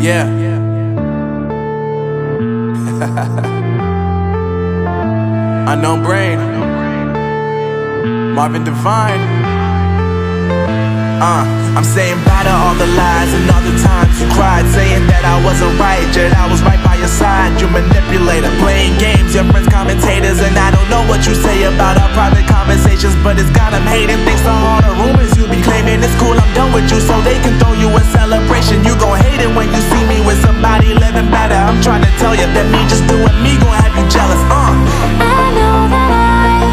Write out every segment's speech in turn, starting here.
Yeah. Unknown Brain, Marvin Divine. I'm saying bye to all the lies and all the times you cried, saying that I wasn't right, yet I was right by your side. You manipulator, playing games, your friends commentators, and I don't know what you say about our private conversations, but it's got them hating. Thanks to all the rumors you be claiming. It's cool, I'm done with you, so they can throw you a celebration. You gon' hate it when you see me with somebody living better. I'm trying to tell you that me just doing me gon' have you jealous. I know that I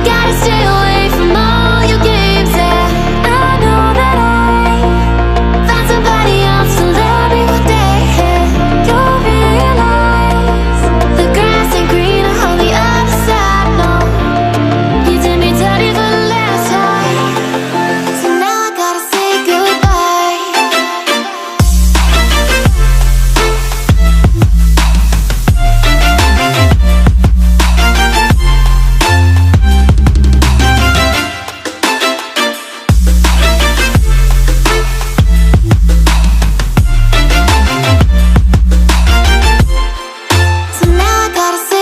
gotta stay away from all your games, yeah. I know that I found somebody else to love me one day, yeah. You'll realize the grass ain't greener on the other side, no. You did me dirty for the last time, so now I gotta say goodbye. So now I gotta say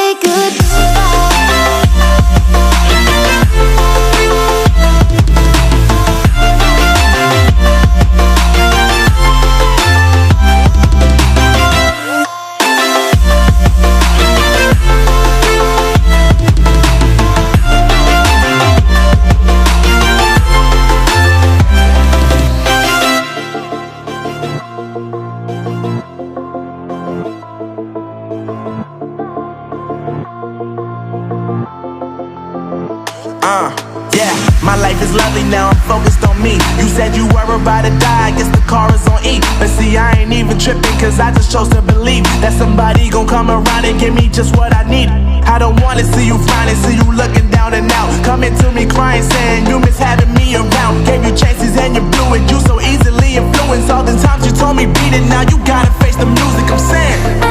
Yeah, my life is lovely now, I'm focused on me. You said you were about to die, I guess the car is on E. But see, I ain't even tripping, cause I just chose to believe that somebody gon' come around and give me just what I need. I don't wanna see you finding, see you looking down and out, coming to me crying, saying you miss having me around. Gave you chances and you blew it, you so easily influenced. All the times you told me beat it, now you gotta face the music. I'm saying